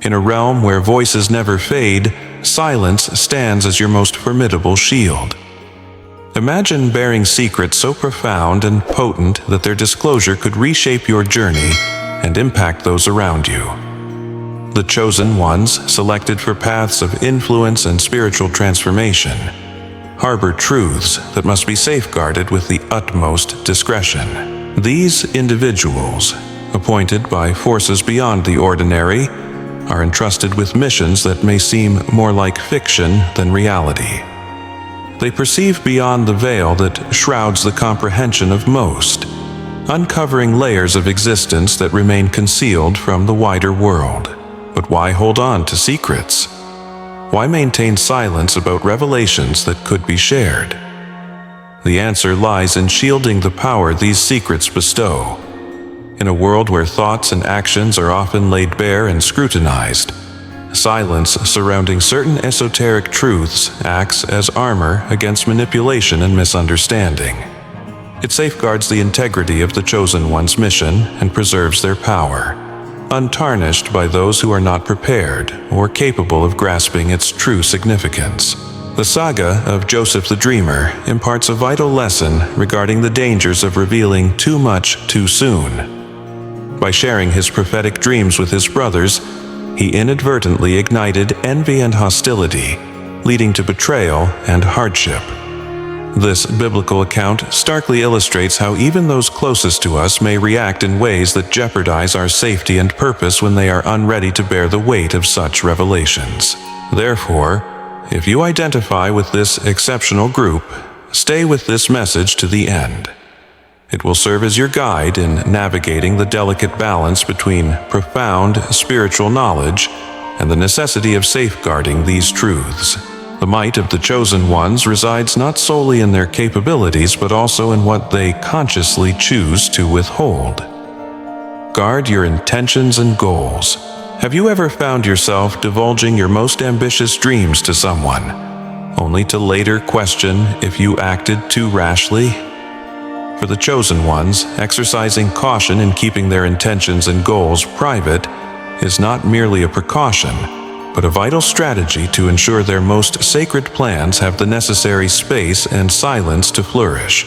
In a realm where voices never fade, silence stands as your most formidable shield. Imagine bearing secrets so profound and potent that their disclosure could reshape your journey and impact those around you. The chosen ones, selected for paths of influence and spiritual transformation, harbor truths that must be safeguarded with the utmost discretion. These individuals, appointed by forces beyond the ordinary, are entrusted with missions that may seem more like fiction than reality. They perceive beyond the veil that shrouds the comprehension of most, uncovering layers of existence that remain concealed from the wider world. But why hold on to secrets? Why maintain silence about revelations that could be shared? The answer lies in shielding the power these secrets bestow. In a world where thoughts and actions are often laid bare and scrutinized, silence surrounding certain esoteric truths acts as armor against manipulation and misunderstanding. It safeguards the integrity of the chosen one's mission and preserves their power, untarnished by those who are not prepared or capable of grasping its true significance. The saga of Joseph the Dreamer imparts a vital lesson regarding the dangers of revealing too much too soon. By sharing his prophetic dreams with his brothers, he inadvertently ignited envy and hostility, leading to betrayal and hardship. This biblical account starkly illustrates how even those closest to us may react in ways that jeopardize our safety and purpose when they are unready to bear the weight of such revelations. Therefore, if you identify with this exceptional group, stay with this message to the end. It will serve as your guide in navigating the delicate balance between profound spiritual knowledge and the necessity of safeguarding these truths. The might of the chosen ones resides not solely in their capabilities, but also in what they consciously choose to withhold. Guard your intentions and goals. Have you ever found yourself divulging your most ambitious dreams to someone, only to later question if you acted too rashly? For the chosen ones, exercising caution in keeping their intentions and goals private is not merely a precaution, but a vital strategy to ensure their most sacred plans have the necessary space and silence to flourish,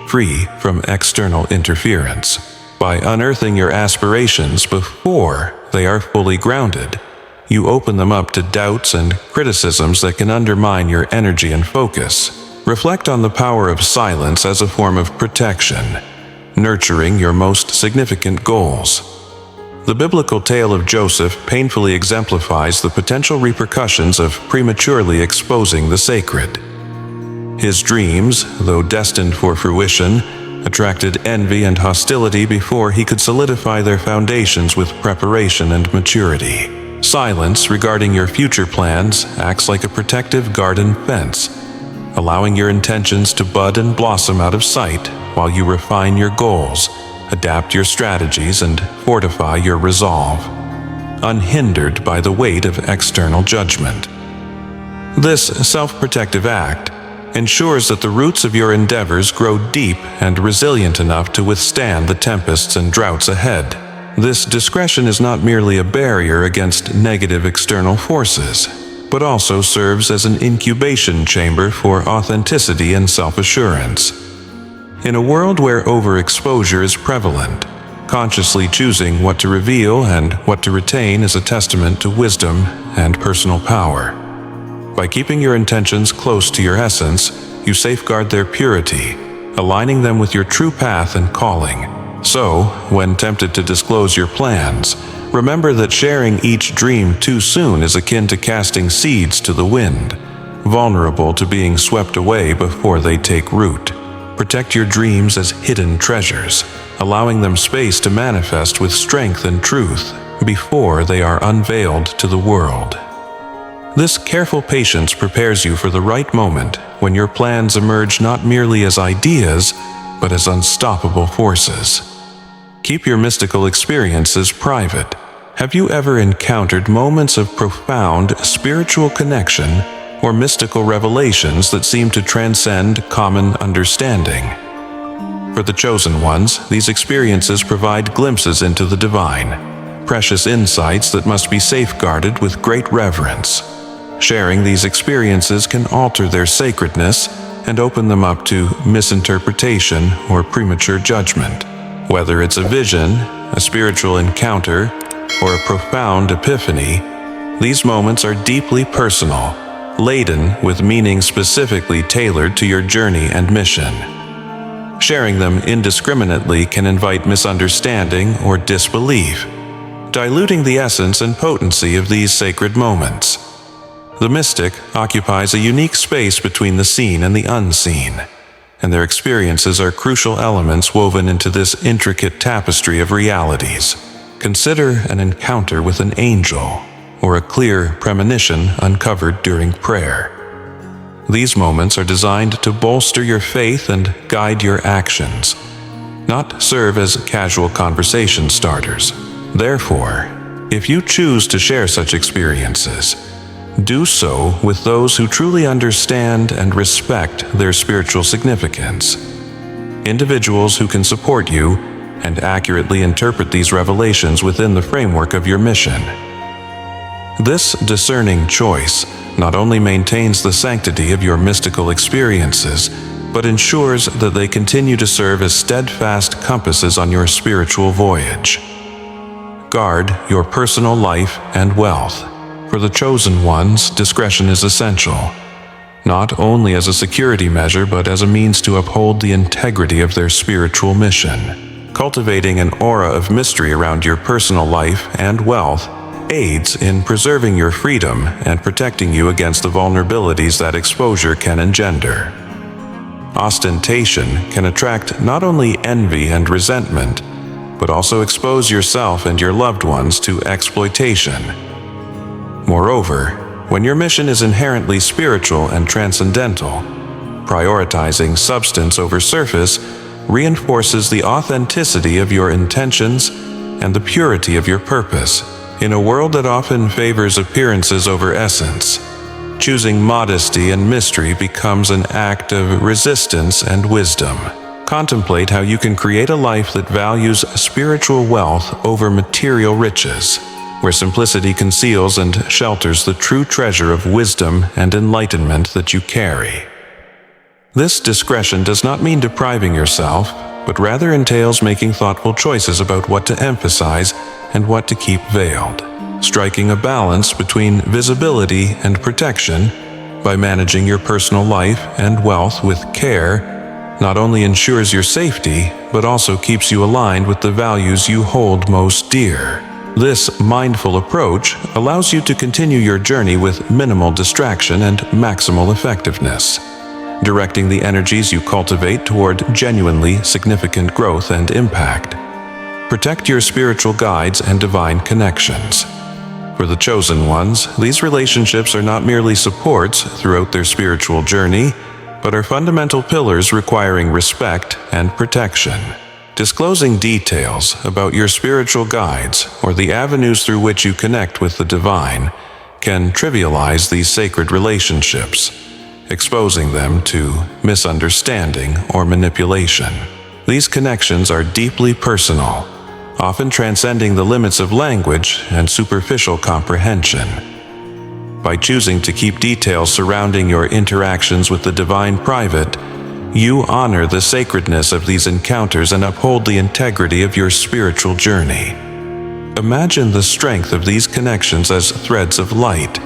free from external interference. By unearthing your aspirations before they are fully grounded, you open them up to doubts and criticisms that can undermine your energy and focus. Reflect on the power of silence as a form of protection, nurturing your most significant goals. The biblical tale of Joseph painfully exemplifies the potential repercussions of prematurely exposing the sacred. His dreams, though destined for fruition, attracted envy and hostility before he could solidify their foundations with preparation and maturity. Silence regarding your future plans acts like a protective garden fence, allowing your intentions to bud and blossom out of sight while you refine your goals, adapt your strategies, and fortify your resolve, unhindered by the weight of external judgment. This self-protective act ensures that the roots of your endeavors grow deep and resilient enough to withstand the tempests and droughts ahead. This discretion is not merely a barrier against negative external forces, but also serves as an incubation chamber for authenticity and self-assurance. In a world where overexposure is prevalent, consciously choosing what to reveal and what to retain is a testament to wisdom and personal power. By keeping your intentions close to your essence, you safeguard their purity, aligning them with your true path and calling. So, when tempted to disclose your plans, remember that sharing each dream too soon is akin to casting seeds to the wind, vulnerable to being swept away before they take root. Protect your dreams as hidden treasures, allowing them space to manifest with strength and truth before they are unveiled to the world. This careful patience prepares you for the right moment when your plans emerge not merely as ideas, but as unstoppable forces. Keep your mystical experiences private. Have you ever encountered moments of profound spiritual connection or mystical revelations that seem to transcend common understanding? For the chosen ones, these experiences provide glimpses into the divine, precious insights that must be safeguarded with great reverence. Sharing these experiences can alter their sacredness and open them up to misinterpretation or premature judgment. Whether it's a vision, a spiritual encounter, or a profound epiphany, these moments are deeply personal, laden with meaning specifically tailored to your journey and mission. Sharing them indiscriminately can invite misunderstanding or disbelief, diluting the essence and potency of these sacred moments. The mystic occupies a unique space between the seen and the unseen, and their experiences are crucial elements woven into this intricate tapestry of realities. Consider an encounter with an angel, or a clear premonition uncovered during prayer. These moments are designed to bolster your faith and guide your actions, not serve as casual conversation starters. Therefore, if you choose to share such experiences, do so with those who truly understand and respect their spiritual significance. Individuals who can support you and accurately interpret these revelations within the framework of your mission. This discerning choice not only maintains the sanctity of your mystical experiences, but ensures that they continue to serve as steadfast compasses on your spiritual voyage. Guard your personal life and wealth. For the chosen ones, discretion is essential, not only as a security measure but as a means to uphold the integrity of their spiritual mission. Cultivating an aura of mystery around your personal life and wealth aids in preserving your freedom and protecting you against the vulnerabilities that exposure can engender. Ostentation can attract not only envy and resentment, but also expose yourself and your loved ones to exploitation. Moreover, when your mission is inherently spiritual and transcendental, prioritizing substance over surface reinforces the authenticity of your intentions and the purity of your purpose. In a world that often favors appearances over essence, choosing modesty and mystery becomes an act of resistance and wisdom. Contemplate how you can create a life that values spiritual wealth over material riches, where simplicity conceals and shelters the true treasure of wisdom and enlightenment that you carry. This discretion does not mean depriving yourself, but rather entails making thoughtful choices about what to emphasize and what to keep veiled, striking a balance between visibility and protection. By managing your personal life and wealth with care, not only ensures your safety, but also keeps you aligned with the values you hold most dear. This mindful approach allows you to continue your journey with minimal distraction and maximal effectiveness, directing the energies you cultivate toward genuinely significant growth and impact. Protect your spiritual guides and divine connections. For the chosen ones, these relationships are not merely supports throughout their spiritual journey, but are fundamental pillars requiring respect and protection. Disclosing details about your spiritual guides or the avenues through which you connect with the divine can trivialize these sacred relationships, exposing them to misunderstanding or manipulation. These connections are deeply personal, often transcending the limits of language and superficial comprehension. By choosing to keep details surrounding your interactions with the divine private, you honor the sacredness of these encounters and uphold the integrity of your spiritual journey. Imagine the strength of these connections as threads of light,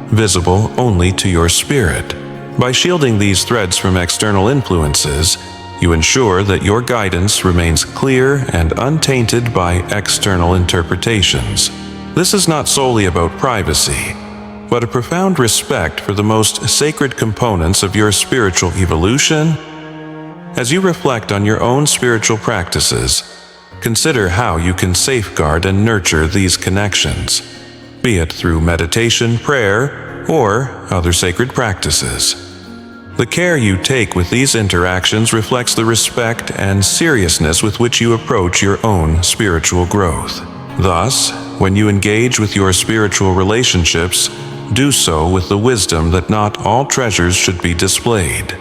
visible only to your spirit. By shielding these threads from external influences, you ensure that your guidance remains clear and untainted by external interpretations. This is not solely about privacy, but a profound respect for the most sacred components of your spiritual evolution. As you reflect on your own spiritual practices, consider how you can safeguard and nurture these connections, be it through meditation, prayer, or other sacred practices. The care you take with these interactions reflects the respect and seriousness with which you approach your own spiritual growth. Thus, when you engage with your spiritual relationships, do so with the wisdom that not all treasures should be displayed.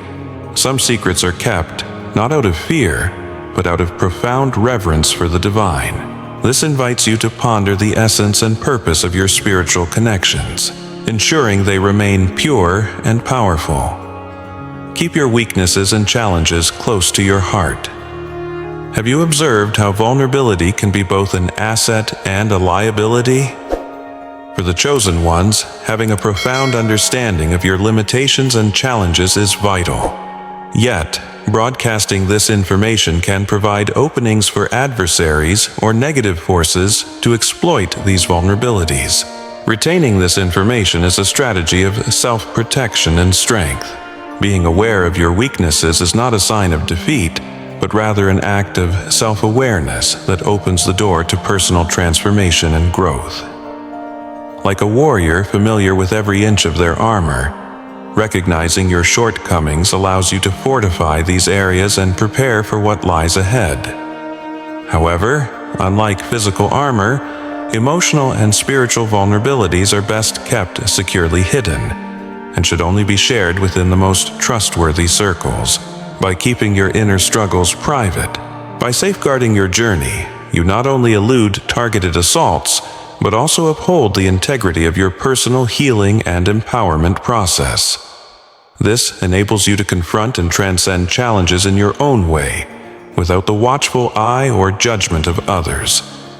Some secrets are kept, not out of fear, but out of profound reverence for the divine. This invites you to ponder the essence and purpose of your spiritual connections, ensuring they remain pure and powerful. Keep your weaknesses and challenges close to your heart. Have you observed how vulnerability can be both an asset and a liability? For the chosen ones, having a profound understanding of your limitations and challenges is vital. Yet, broadcasting this information can provide openings for adversaries or negative forces to exploit these vulnerabilities. Retaining this information is a strategy of self-protection and strength. Being aware of your weaknesses is not a sign of defeat, but rather an act of self-awareness that opens the door to personal transformation and growth. Like a warrior familiar with every inch of their armor, recognizing your shortcomings allows you to fortify these areas and prepare for what lies ahead. However, unlike physical armor, emotional and spiritual vulnerabilities are best kept securely hidden and should only be shared within the most trustworthy circles. By keeping your inner struggles private, by safeguarding your journey, you not only elude targeted assaults, but also uphold the integrity of your personal healing and empowerment process. This enables you to confront and transcend challenges in your own way, without the watchful eye or judgment of others,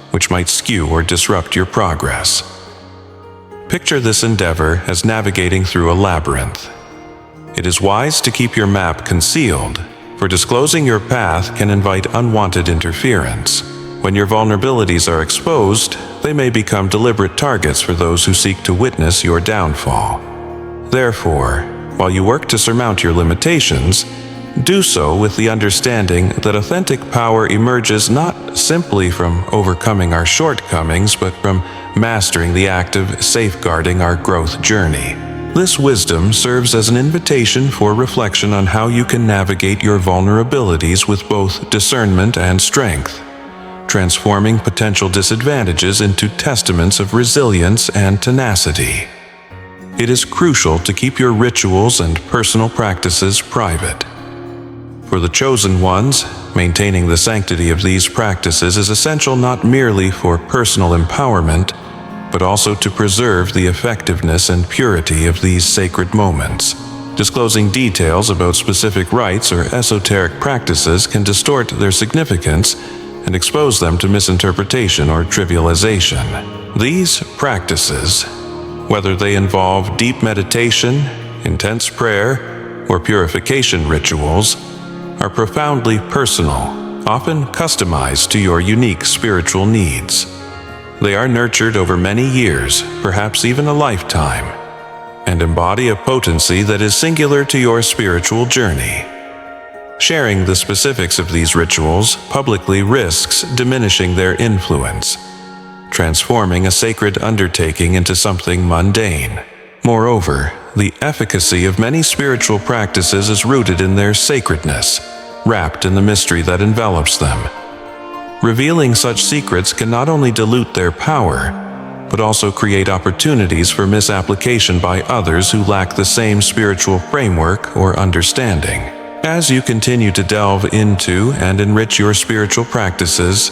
which might skew or disrupt your progress. Picture this endeavor as navigating through a labyrinth. It is wise to keep your map concealed, for disclosing your path can invite unwanted interference. When your vulnerabilities are exposed, they may become deliberate targets for those who seek to witness your downfall. Therefore, while you work to surmount your limitations, do so with the understanding that authentic power emerges not simply from overcoming our shortcomings, but from mastering the act of safeguarding our growth journey. This wisdom serves as an invitation for reflection on how you can navigate your vulnerabilities with both discernment and strength, transforming potential disadvantages into testaments of resilience and tenacity. It is crucial to keep your rituals and personal practices private. For the chosen ones, maintaining the sanctity of these practices is essential not merely for personal empowerment, but also to preserve the effectiveness and purity of these sacred moments. Disclosing details about specific rites or esoteric practices can distort their significance and expose them to misinterpretation or trivialization. These practices, whether they involve deep meditation, intense prayer, or purification rituals, are profoundly personal, often customized to your unique spiritual needs. They are nurtured over many years, perhaps even a lifetime, and embody a potency that is singular to your spiritual journey. Sharing the specifics of these rituals publicly risks diminishing their influence, transforming a sacred undertaking into something mundane. Moreover, the efficacy of many spiritual practices is rooted in their sacredness, wrapped in the mystery that envelops them. Revealing such secrets can not only dilute their power, but also create opportunities for misapplication by others who lack the same spiritual framework or understanding. As you continue to delve into and enrich your spiritual practices,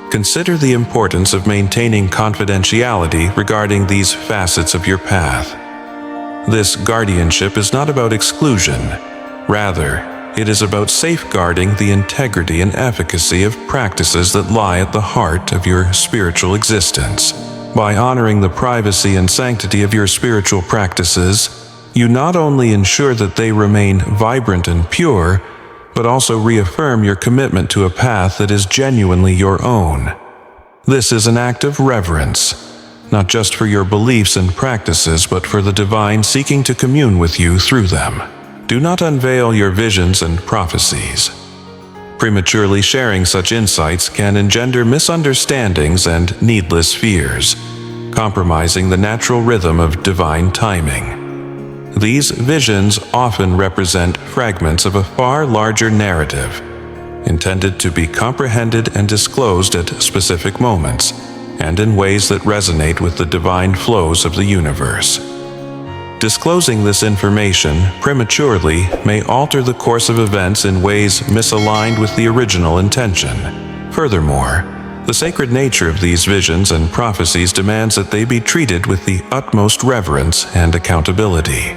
consider the importance of maintaining confidentiality regarding these facets of your path. This guardianship is not about exclusion. Rather, it is about safeguarding the integrity and efficacy of practices that lie at the heart of your spiritual existence. By honoring the privacy and sanctity of your spiritual practices, you not only ensure that they remain vibrant and pure, but also reaffirm your commitment to a path that is genuinely your own. This is an act of reverence, not just for your beliefs and practices, but for the divine seeking to commune with you through them. Do not unveil your visions and prophecies. Prematurely sharing such insights can engender misunderstandings and needless fears, compromising the natural rhythm of divine timing. These visions often represent fragments of a far larger narrative, intended to be comprehended and disclosed at specific moments, and in ways that resonate with the divine flows of the universe. Disclosing this information prematurely may alter the course of events in ways misaligned with the original intention. Furthermore, The sacred nature of these visions and prophecies demands that they be treated with the utmost reverence and accountability.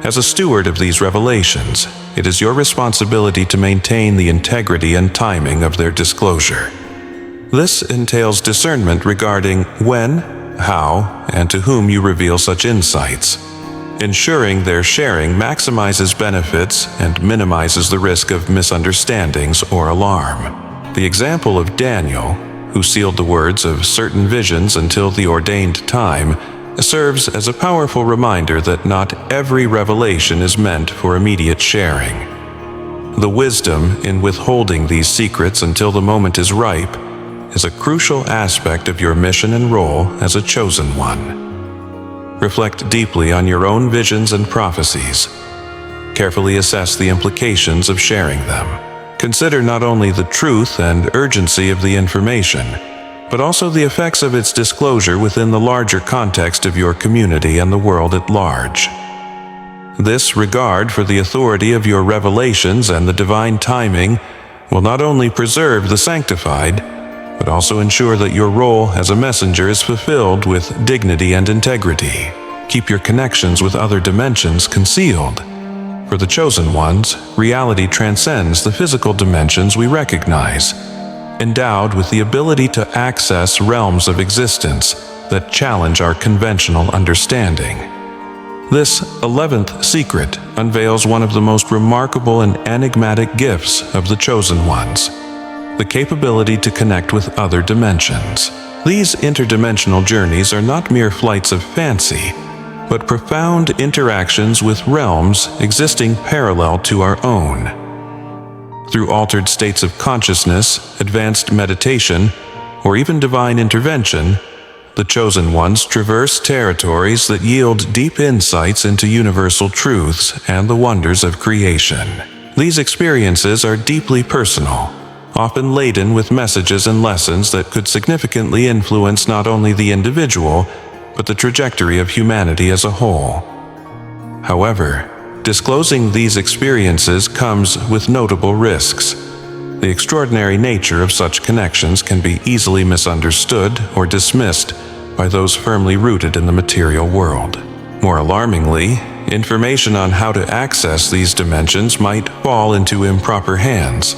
As a steward of these revelations, it is your responsibility to maintain the integrity and timing of their disclosure. This entails discernment regarding when, how, and to whom you reveal such insights, ensuring their sharing maximizes benefits and minimizes the risk of misunderstandings or alarm. The example of Daniel, who sealed the words of certain visions until the ordained time, serves as a powerful reminder that not every revelation is meant for immediate sharing. The wisdom in withholding these secrets until the moment is ripe is a crucial aspect of your mission and role as a chosen one. Reflect deeply on your own visions and prophecies. Carefully assess the implications of sharing them. Consider not only the truth and urgency of the information, but also the effects of its disclosure within the larger context of your community and the world at large. This regard for the authority of your revelations and the divine timing will not only preserve the sanctified, but also ensure that your role as a messenger is fulfilled with dignity and integrity. Keep your connections with other dimensions concealed. For the chosen ones, reality transcends the physical dimensions we recognize, endowed with the ability to access realms of existence that challenge our conventional understanding. This 11th secret unveils one of the most remarkable and enigmatic gifts of the chosen ones: the capability to connect with other dimensions. These interdimensional journeys are not mere flights of fancy, but profound interactions with realms existing parallel to our own. Through altered states of consciousness, advanced meditation, or even divine intervention, the chosen ones traverse territories that yield deep insights into universal truths and the wonders of creation. These experiences are deeply personal, often laden with messages and lessons that could significantly influence not only the individual, but the trajectory of humanity as a whole. However, disclosing these experiences comes with notable risks. The extraordinary nature of such connections can be easily misunderstood or dismissed by those firmly rooted in the material world. More alarmingly, information on how to access these dimensions might fall into improper hands,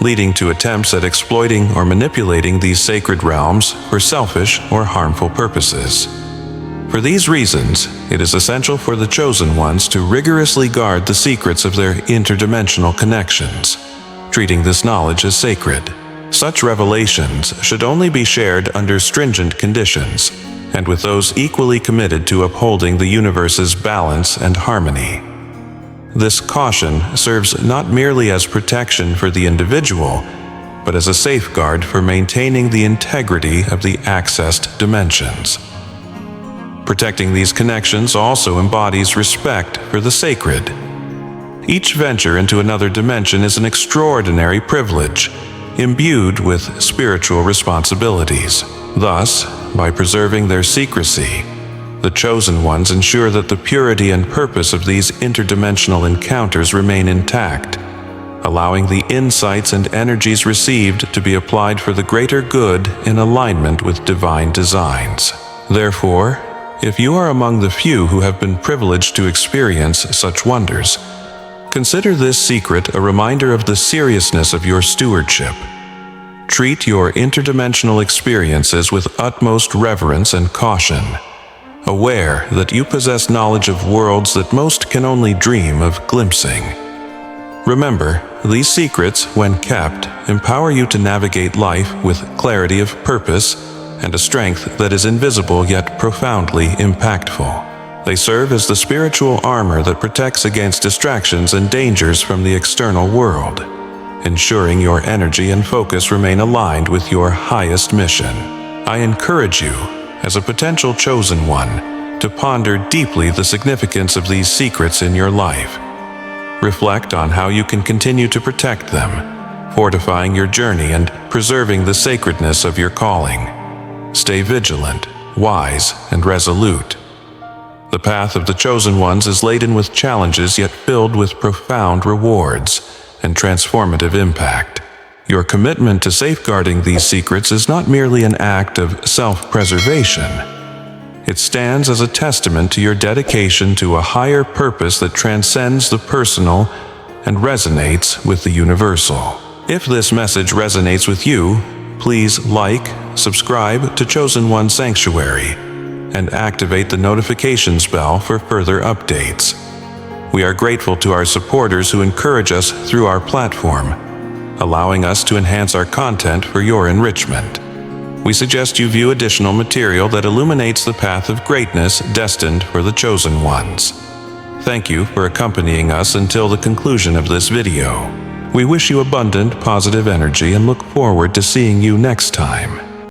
leading to attempts at exploiting or manipulating these sacred realms for selfish or harmful purposes. For these reasons, it is essential for the chosen ones to rigorously guard the secrets of their interdimensional connections, treating this knowledge as sacred. Such revelations should only be shared under stringent conditions, and with those equally committed to upholding the universe's balance and harmony. This caution serves not merely as protection for the individual, but as a safeguard for maintaining the integrity of the accessed dimensions. Protecting these connections also embodies respect for the sacred. Each venture into another dimension is an extraordinary privilege, imbued with spiritual responsibilities. Thus, by preserving their secrecy, the chosen ones ensure that the purity and purpose of these interdimensional encounters remain intact, allowing the insights and energies received to be applied for the greater good in alignment with divine designs. Therefore, if you are among the few who have been privileged to experience such wonders, consider this secret a reminder of the seriousness of your stewardship. Treat your interdimensional experiences with utmost reverence and caution, aware that you possess knowledge of worlds that most can only dream of glimpsing. Remember, these secrets, when kept, empower you to navigate life with clarity of purpose and a strength that is invisible yet profoundly impactful. They serve as the spiritual armor that protects against distractions and dangers from the external world, ensuring your energy and focus remain aligned with your highest mission. I encourage you, as a potential chosen one, to ponder deeply the significance of these secrets in your life. Reflect on how you can continue to protect them, fortifying your journey and preserving the sacredness of your calling. Stay vigilant, wise, and resolute. The path of the chosen ones is laden with challenges yet filled with profound rewards and transformative impact. Your commitment to safeguarding these secrets is not merely an act of self-preservation. It stands as a testament to your dedication to a higher purpose that transcends the personal and resonates with the universal. If this message resonates with you, please like, subscribe to Chosen One Sanctuary, and activate the notifications bell for further updates. We are grateful to our supporters who encourage us through our platform, allowing us to enhance our content for your enrichment. We suggest you view additional material that illuminates the path of greatness destined for the chosen ones. Thank you for accompanying us until the conclusion of this video. We wish you abundant, positive energy and look forward to seeing you next time.